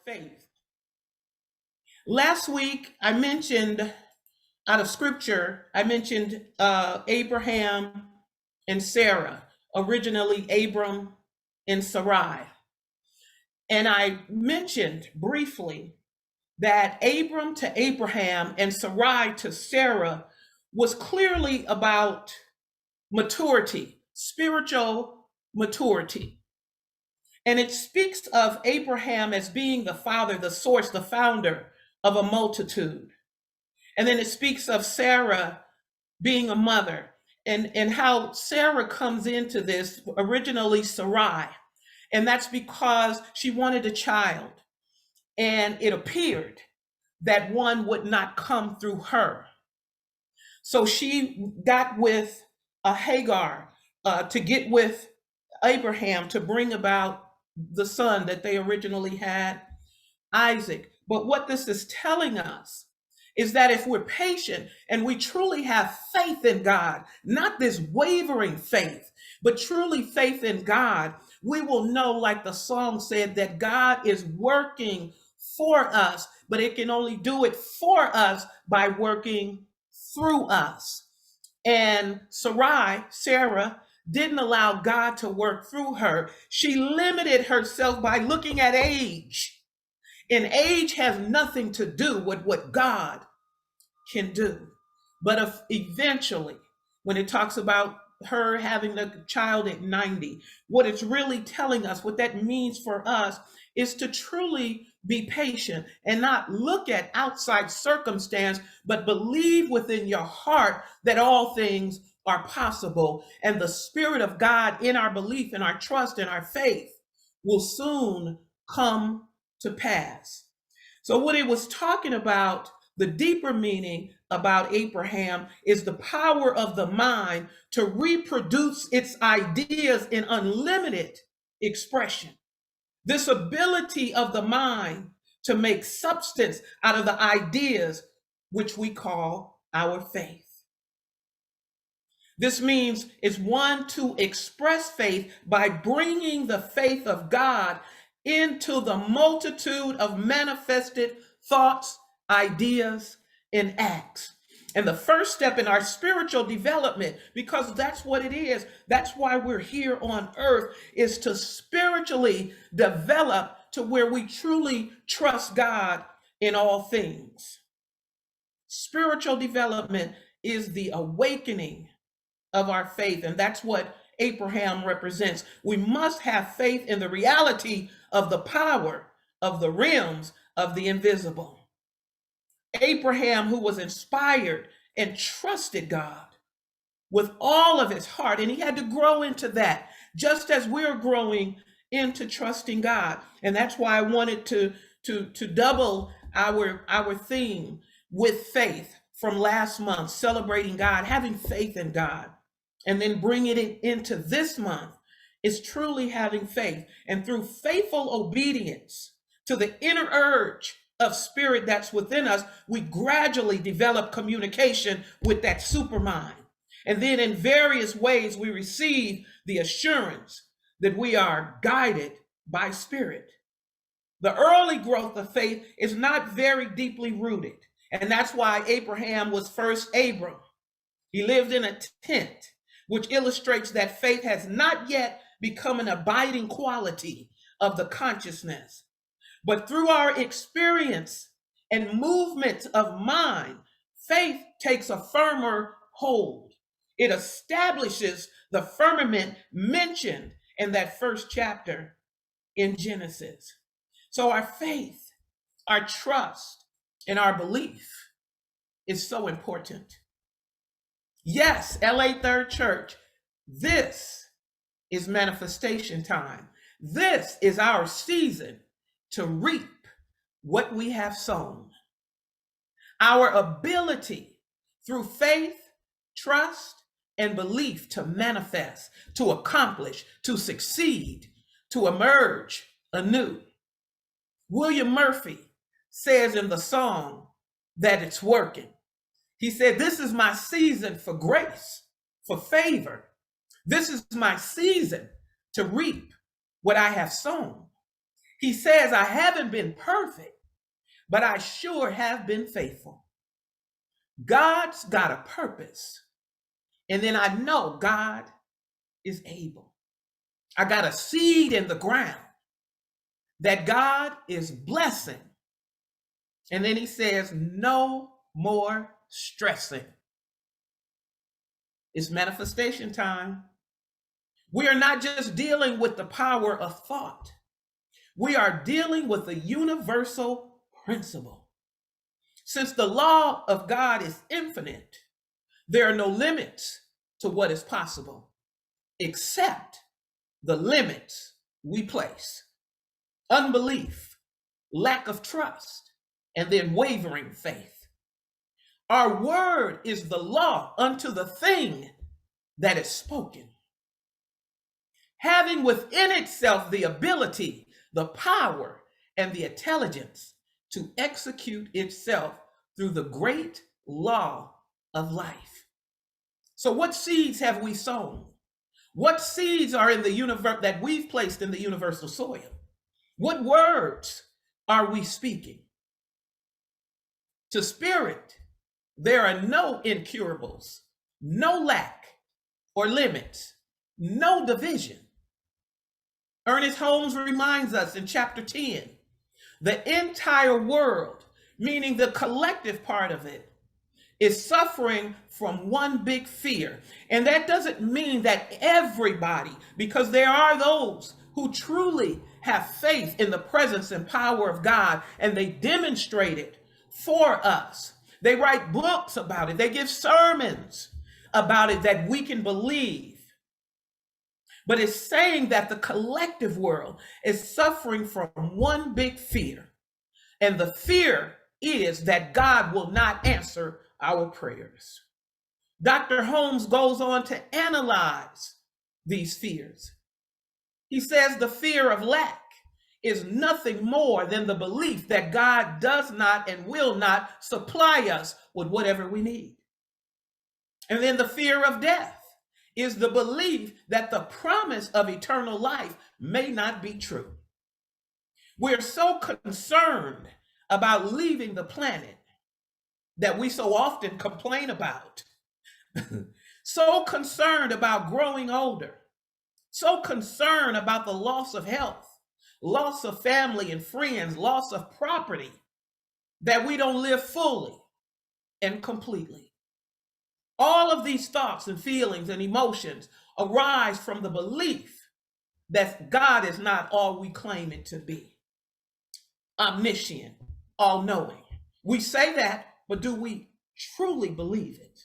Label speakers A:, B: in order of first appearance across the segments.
A: faith. Last week, I mentioned out of scripture, I mentioned Abraham and Sarah, originally Abram and Sarai. And I mentioned briefly that Abram to Abraham and Sarai to Sarah was clearly about maturity, spiritual maturity. And it speaks of Abraham as being the father, the source, the founder of a multitude. And then it speaks of Sarah being a mother and how Sarah comes into this, originally Sarai. And that's because she wanted a child. And it appeared that one would not come through her. So she got with Hagar to get with Abraham to bring about the son that they originally had, Isaac. But what this is telling us is that if we're patient and we truly have faith in God, not this wavering faith, but truly faith in God, we will know, like the song said, that God is working for us, but it can only do it for us by working through us. And Sarah, didn't allow God to work through her. She limited herself by looking at age. And age has nothing to do with what God can do. But if eventually, when it talks about her having a child at 90, what it's really telling us, what that means for us, is to truly be patient and not look at outside circumstance, but believe within your heart that all things are possible. And the Spirit of God in our belief, in our trust, in our faith will soon come to pass. So what it was talking about, the deeper meaning about Abraham, is the power of the mind to reproduce its ideas in unlimited expression. This ability of the mind to make substance out of the ideas which we call our faith. This means it's one to express faith by bringing the faith of God into the multitude of manifested thoughts, ideas, and acts. And the first step in our spiritual development, because that's what it is, that's why we're here on earth, is to spiritually develop to where we truly trust God in all things. Spiritual development is the awakening of our faith, and that's what Abraham represents. We must have faith in the reality of the power of the realms of the invisible. Abraham, who was inspired and trusted God with all of his heart, and he had to grow into that, just as we're growing into trusting God. And that's why I wanted to double our theme with faith from last month, celebrating God, having faith in God, and then bringing it into this month is truly having faith. And through faithful obedience to the inner urge of spirit that's within us, we gradually develop communication with that supermind. And then in various ways, we receive the assurance that we are guided by spirit. The early growth of faith is not very deeply rooted. And that's why Abraham was first Abram. He lived in a tent, which illustrates that faith has not yet become an abiding quality of the consciousness. But through our experience and movement of mind, faith takes a firmer hold. It establishes the firmament mentioned in that first chapter in Genesis. So our faith, our trust, and our belief is so important. Yes, LA Third Church, this is manifestation time. This is our season to reap what we have sown. Our ability through faith, trust, and belief to manifest, to accomplish, to succeed, to emerge anew. William Murphy says in the song that it's working. He said, "This is my season for grace, for favor. This is my season to reap what I have sown." He says, I haven't been perfect, but I sure have been faithful. God's got a purpose. And then I know God is able. I got a seed in the ground that God is blessing. And then he says, no more stressing. It's manifestation time. We are not just dealing with the power of thought. We are dealing with a universal principle. Since the law of God is infinite, there are no limits to what is possible, except the limits we place. Unbelief, lack of trust, and then wavering faith. Our word is the law unto the thing that is spoken, having within itself the ability, the power, and the intelligence to execute itself through the great law of life. So what seeds have we sown? What seeds are in the universe that we've placed in the universal soil? What words are we speaking? To spirit, there are no incurables, no lack or limits, no division. Ernest Holmes reminds us in chapter 10, the entire world, meaning the collective part of it, is suffering from one big fear. And that doesn't mean that everybody, because there are those who truly have faith in the presence and power of God, and they demonstrate it for us. They write books about it. They give sermons about it that we can believe. But it's saying that the collective world is suffering from one big fear. And the fear is that God will not answer our prayers. Dr. Holmes goes on to analyze these fears. He says the fear of lack is nothing more than the belief that God does not and will not supply us with whatever we need. And then the fear of death is the belief that the promise of eternal life may not be true. We're so concerned about leaving the planet that we so often complain about. So concerned about growing older, so concerned about the loss of health, loss of family and friends, loss of property, that we don't live fully and completely. All of these thoughts and feelings and emotions arise from the belief that God is not all we claim it to be. Omniscient, all-knowing. We say that, but do we truly believe it?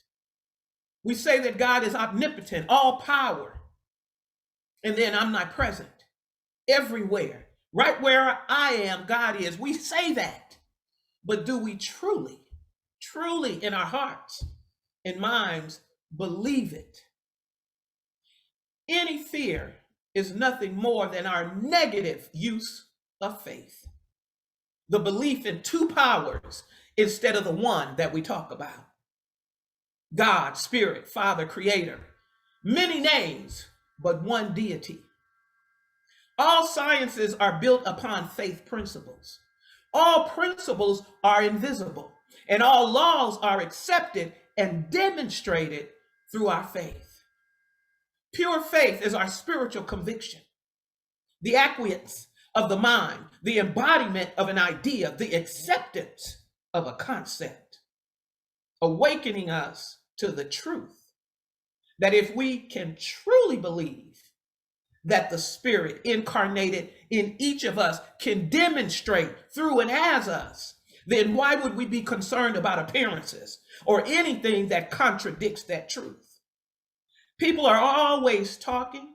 A: We say that God is omnipotent, all power, and then omnipresent, everywhere. Right where I am, God is. We say that, but do we truly in our hearts and minds believe it? Any fear is nothing more than our negative use of faith. The belief in two powers instead of the one that we talk about. God, Spirit, Father, Creator. Many names, but one deity. All sciences are built upon faith principles. All principles are invisible, and all laws are accepted and demonstrated through our faith. Pure faith is our spiritual conviction, the acquiescence of the mind, the embodiment of an idea, the acceptance of a concept, awakening us to the truth that if we can truly believe that the Spirit incarnated in each of us can demonstrate through and as us, then why would we be concerned about appearances or anything that contradicts that truth? People are always talking,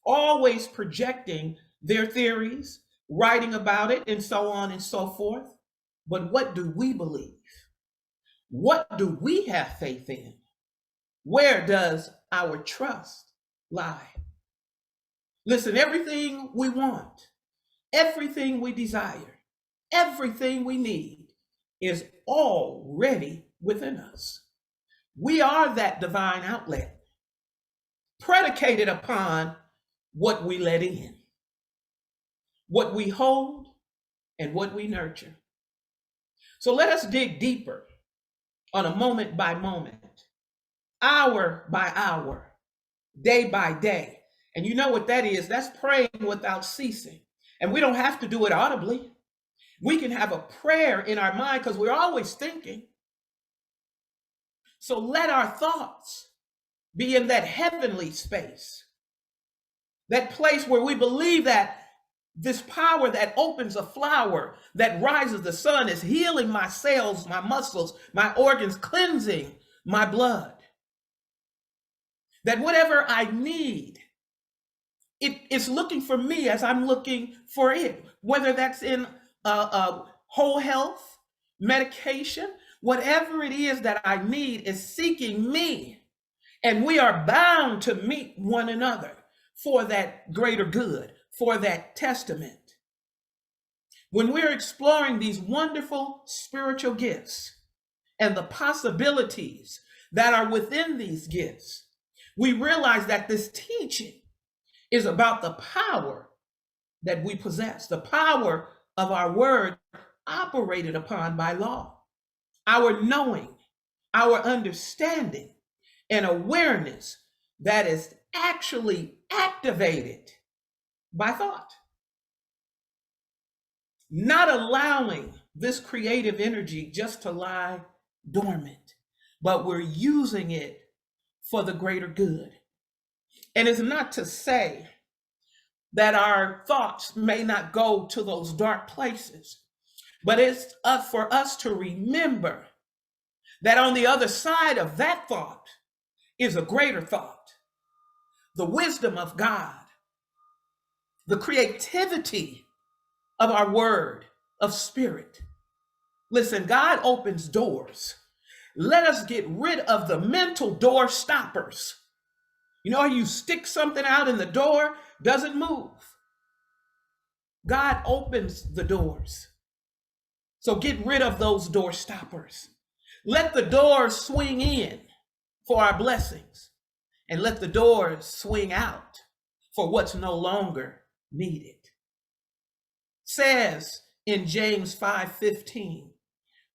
A: always projecting their theories, writing about it, and so on and so forth. But what do we believe? What do we have faith in? Where does our trust lie? Listen, everything we want, everything we desire, everything we need is already within us. We are that divine outlet, predicated upon what we let in, what we hold, and what we nurture. So let us dig deeper on a moment by moment, hour by hour, day by day. And you know what that is? That's praying without ceasing. And we don't have to do it audibly. We can have a prayer in our mind because we're always thinking. So let our thoughts be in that heavenly space, that place where we believe that this power that opens a flower, that rises the sun, is healing my cells, my muscles, my organs, cleansing my blood. That whatever I need, it's looking for me as I'm looking for it, whether that's in whole health, medication, whatever it is that I need is seeking me. And we are bound to meet one another for that greater good, for that testament. When we're exploring these wonderful spiritual gifts and the possibilities that are within these gifts, we realize that this teaching is about the power that we possess, the power of our word operated upon by law, our knowing, our understanding, and awareness that is actually activated by thought. Not allowing this creative energy just to lie dormant, but we're using it for the greater good. And it's not to say that our thoughts may not go to those dark places, but it's up for us to remember that on the other side of that thought is a greater thought, the wisdom of God, the creativity of our word, of spirit. Listen, God opens doors. Let us get rid of the mental door stoppers. You know, you stick something out in the door, doesn't move. God opens the doors. So get rid of those door stoppers. Let the doors swing in for our blessings, and let the doors swing out for what's no longer needed. Says in James 5:15,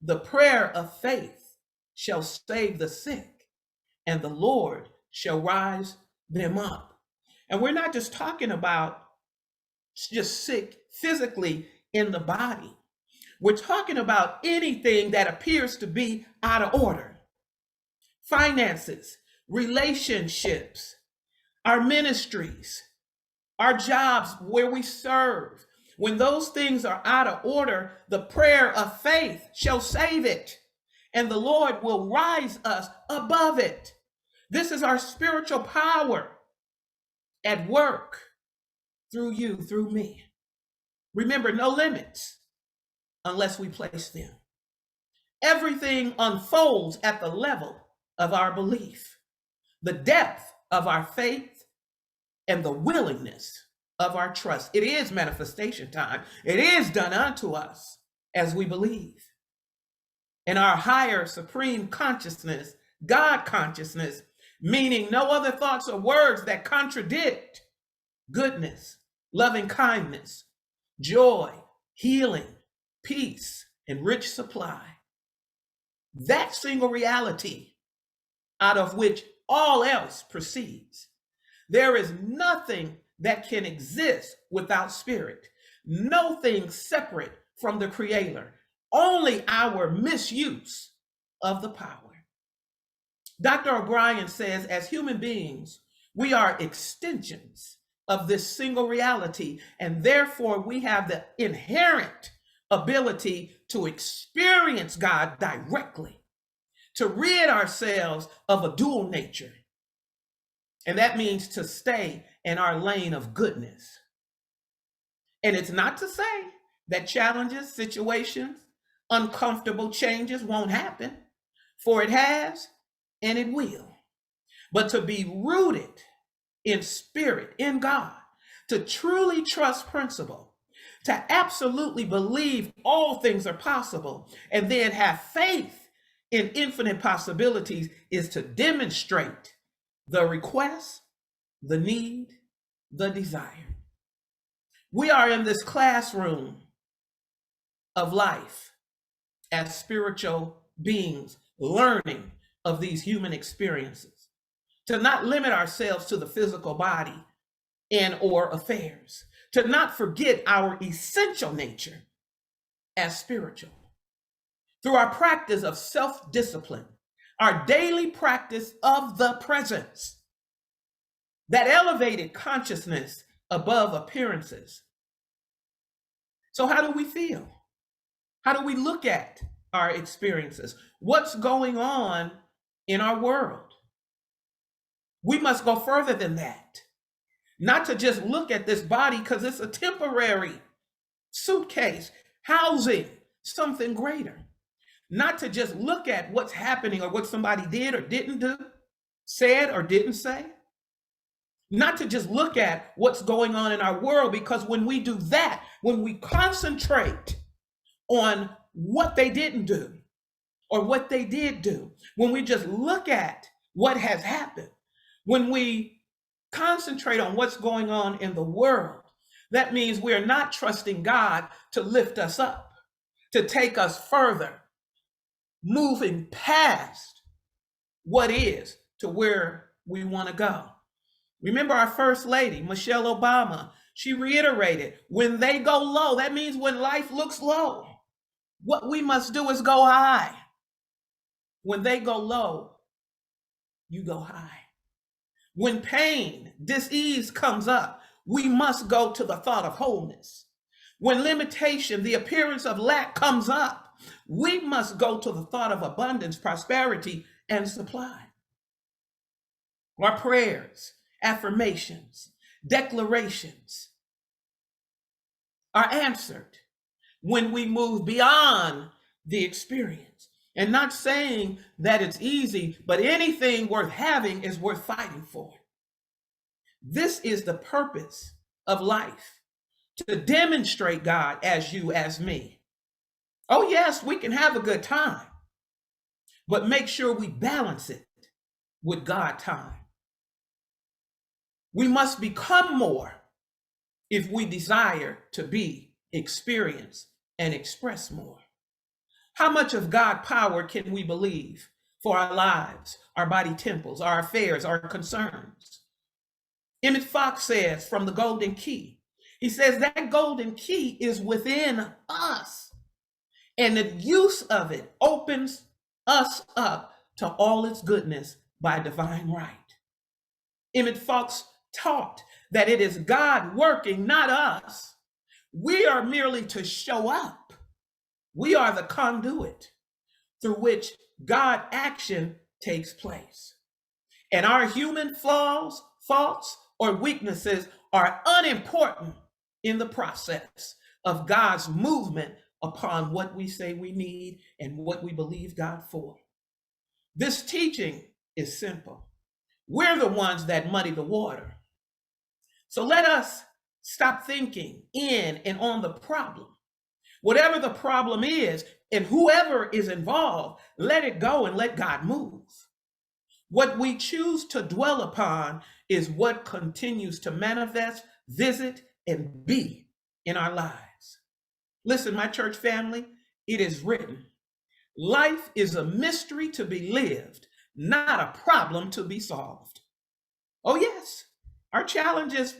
A: the prayer of faith shall save the sick, and the Lord shall rise them up. And we're not just talking about just sick physically in the body. We're talking about anything that appears to be out of order. Finances, relationships, our ministries, our jobs where we serve. When those things are out of order, the prayer of faith shall save it, and the Lord will rise us above it. This is our spiritual power at work through you, through me. Remember, no limits unless we place them. Everything unfolds at the level of our belief, the depth of our faith, and the willingness of our trust. It is manifestation time. It is done unto us as we believe. And our higher supreme consciousness, God consciousness, meaning no other thoughts or words that contradict goodness, loving kindness, joy, healing, peace, and rich supply. That single reality out of which all else proceeds. There is nothing that can exist without spirit. No thing separate from the Creator. Only our misuse of the power. Dr. O'Brien says, as human beings, we are extensions of this single reality, and therefore we have the inherent ability to experience God directly, to rid ourselves of a dual nature. And that means to stay in our lane of goodness. And it's not to say that challenges, situations, uncomfortable changes won't happen, for it has and it will. But to be rooted in spirit, in God, to truly trust principle, to absolutely believe all things are possible, and then have faith in infinite possibilities is to demonstrate the request, the need, the desire. We are in this classroom of life as spiritual beings, learning of these human experiences, to not limit ourselves to the physical body and or affairs, to not forget our essential nature as spiritual. Through our practice of self-discipline, our daily practice of the presence, that elevated consciousness above appearances. So how do we feel? How do we look at our experiences? What's going on in our world? We must go further than that. Not to just look at this body because it's a temporary suitcase housing something greater. Not to just look at what's happening or what somebody did or didn't do, said or didn't say. Not to just look at what's going on in our world, because when we do that, when we concentrate on what they didn't do or what they did do, when we just look at what has happened, when we concentrate on what's going on in the world, that means we're not trusting God to lift us up, to take us further, moving past what is to where we want to go. Remember our First Lady, Michelle Obama, she reiterated, when they go low, that means when life looks low, what we must do is go high. When they go low, you go high. When pain, dis-ease comes up, we must go to the thought of wholeness. When limitation, the appearance of lack comes up, we must go to the thought of abundance, prosperity, and supply. Our prayers, affirmations, declarations are answered when we move beyond the experience. And not saying that it's easy, but anything worth having is worth fighting for. This is the purpose of life, to demonstrate God as you, as me. Oh yes, we can have a good time, but make sure we balance it with God time. We must become more if we desire to be, experience, and express more. How much of God power can we believe for our lives, our body temples, our affairs, our concerns? Emmett Fox says from the Golden Key, he says that golden key is within us, and the use of it opens us up to all its goodness by divine right. Emmett Fox taught that it is God working, not us. We are merely to show up. We are the conduit through which God action takes place. And our human flaws, faults, or weaknesses are unimportant in the process of God's movement upon what we say we need and what we believe God for. This teaching is simple. We're the ones that muddy the water. So let us stop thinking in and on the problem. Whatever the problem is, and whoever is involved, let it go and let God move. What we choose to dwell upon is what continues to manifest, visit, and be in our lives. Listen, my church family, it is written, life is a mystery to be lived, not a problem to be solved. Oh yes, our challenges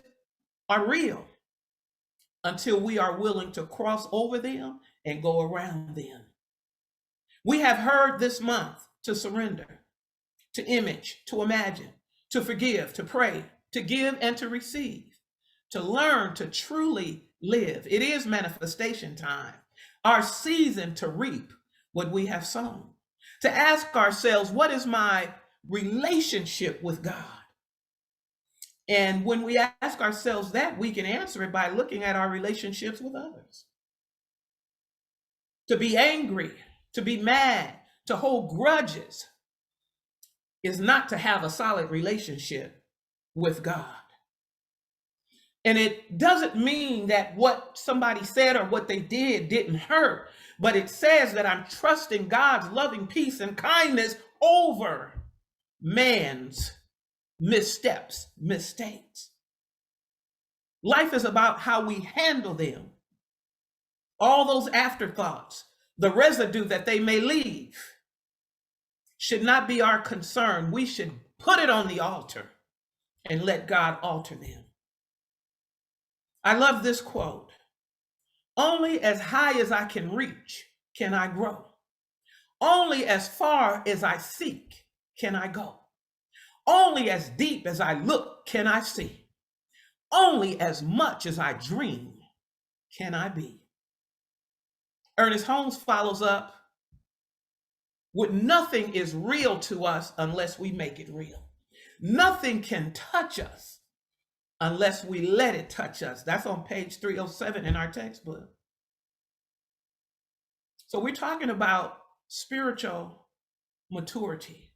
A: are real until we are willing to cross over them and go around them. We have heard this month to surrender, to image, to imagine, to forgive, to pray, to give and to receive, to learn to truly live. It is manifestation time, our season to reap what we have sown, to ask ourselves, what is my relationship with God? And when we ask ourselves that, we can answer it by looking at our relationships with others. To be angry, to be mad, to hold grudges is not to have a solid relationship with God. And it doesn't mean that what somebody said or what they did didn't hurt, but it says that I'm trusting God's loving peace and kindness over man's missteps, mistakes. Life is about how we handle them. All those afterthoughts, the residue that they may leave, should not be our concern. We should put it on the altar and let God alter them. I love this quote. Only as high as I can reach can I grow. Only as far as I seek can I go. Only as deep as I look can I see. Only as much as I dream can I be. Ernest Holmes follows up with, nothing is real to us unless we make it real. Nothing can touch us unless we let it touch us. That's on page 307 in our textbook. So we're talking about spiritual maturity.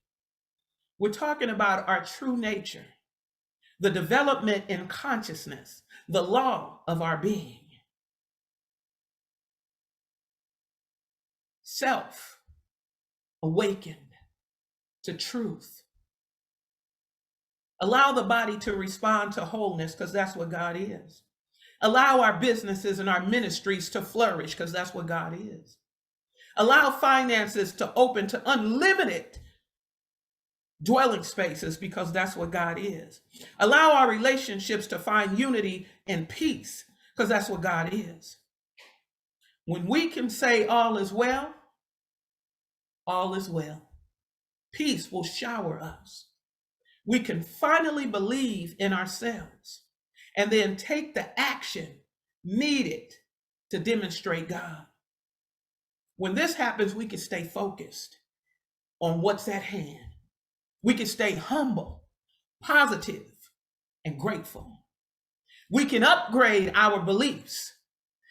A: We're talking about our true nature, the development in consciousness, the law of our being. Self awakened to truth. Allow the body to respond to wholeness, because that's what God is. Allow our businesses and our ministries to flourish, because that's what God is. Allow finances to open to unlimited dwelling spaces, because that's what God is. Allow our relationships to find unity and peace, because that's what God is. When we can say all is well, all is well. Peace will shower us. We can finally believe in ourselves and then take the action needed to demonstrate God. When this happens, we can stay focused on what's at hand. We can stay humble, positive, and grateful. We can upgrade our beliefs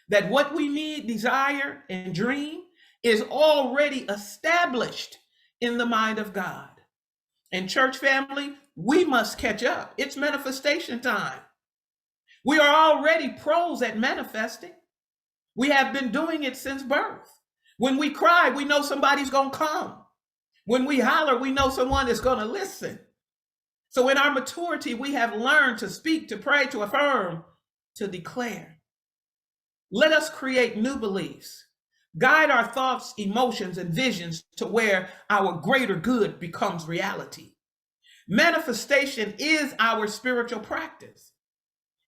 A: that what we need, desire, and dream is already established in the mind of God. And church family, we must catch up. It's manifestation time. We are already pros at manifesting. We have been doing it since birth. When we cry, we know somebody's going to come. When we holler, we know someone is going to listen. So in our maturity, we have learned to speak, to pray, to affirm, to declare. Let us create new beliefs. Guide our thoughts, emotions, and visions to where our greater good becomes reality. Manifestation is our spiritual practice,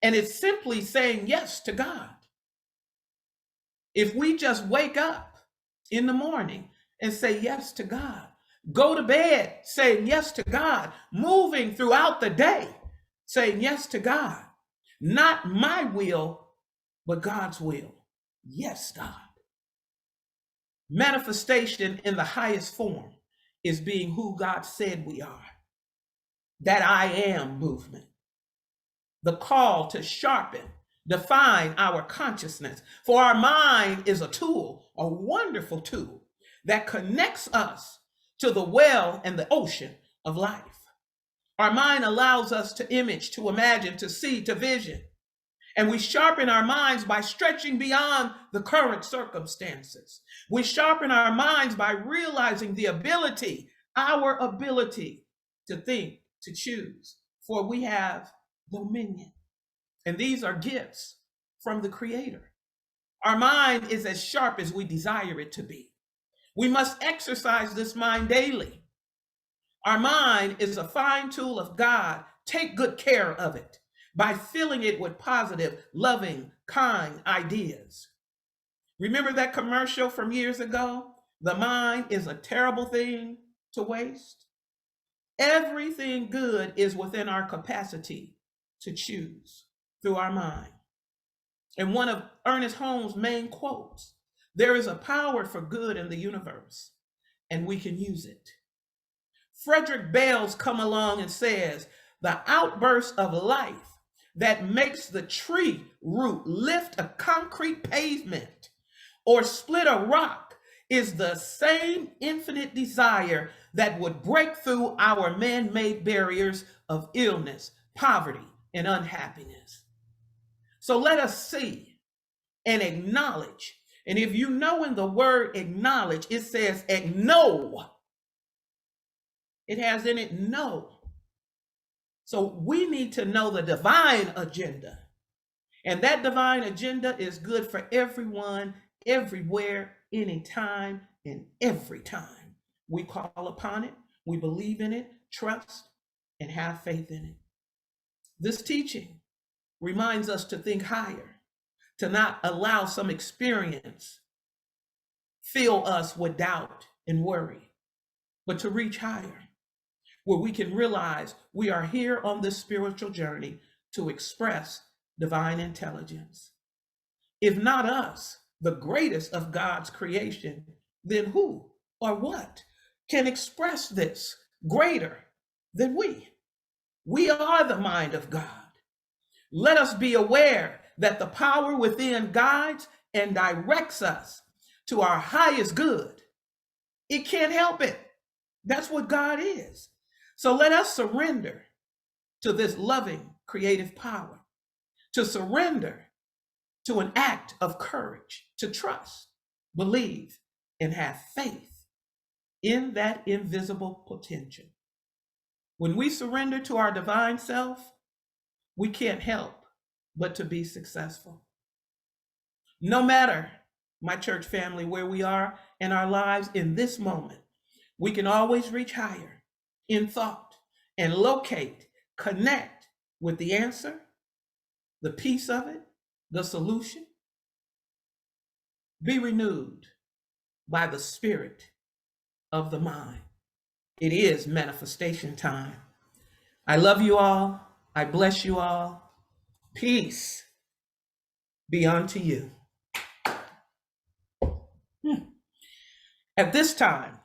A: and it's simply saying yes to God. If we just wake up in the morning and say yes to God, go to bed saying yes to God, moving throughout the day saying yes to God, not my will, but God's will. Yes, God. Manifestation in the highest form is being who God said we are. That I am movement. The call to sharpen, define our consciousness. For our mind is a tool, a wonderful tool that connects us to the well and the ocean of life. Our mind allows us to image, to imagine, to see, to vision. And we sharpen our minds by stretching beyond the current circumstances. We sharpen our minds by realizing the ability, our ability to think, to choose, for we have dominion. And these are gifts from the Creator. Our mind is as sharp as we desire it to be. We must exercise this mind daily. Our mind is a fine tool of God. Take good care of it by filling it with positive, loving, kind ideas. Remember that commercial from years ago? The mind is a terrible thing to waste. Everything good is within our capacity to choose through our mind. And one of Ernest Holmes' main quotes, there is a power for good in the universe, and we can use it. Frederick Bells come along and says, the outburst of life that makes the tree root lift a concrete pavement or split a rock is the same infinite desire that would break through our man-made barriers of illness, poverty, and unhappiness. So let us see and acknowledge. And if you know in the word acknowledge, it says know. It has in it know. So we need to know the divine agenda. And that divine agenda is good for everyone everywhere, anytime, and every time. We call upon it, we believe in it, trust, and have faith in it. This teaching reminds us to think higher, to not allow some experience fill us with doubt and worry, but to reach higher, where we can realize we are here on this spiritual journey to express divine intelligence. If not us, the greatest of God's creation, then who or what can express this greater than we? We are the mind of God. Let us be aware that the power within guides and directs us to our highest good. It can't help it. That's what God is. So let us surrender to this loving, creative power, to surrender to an act of courage, to trust, believe, and have faith in that invisible potential. When we surrender to our divine self, we can't help but to be successful. No matter, my church family, where we are in our lives in this moment, we can always reach higher in thought and locate, connect with the answer, the piece of it, the solution. Be renewed by the spirit of the mind. It is manifestation time. I love you all. I bless you all. Peace be unto you. At this time,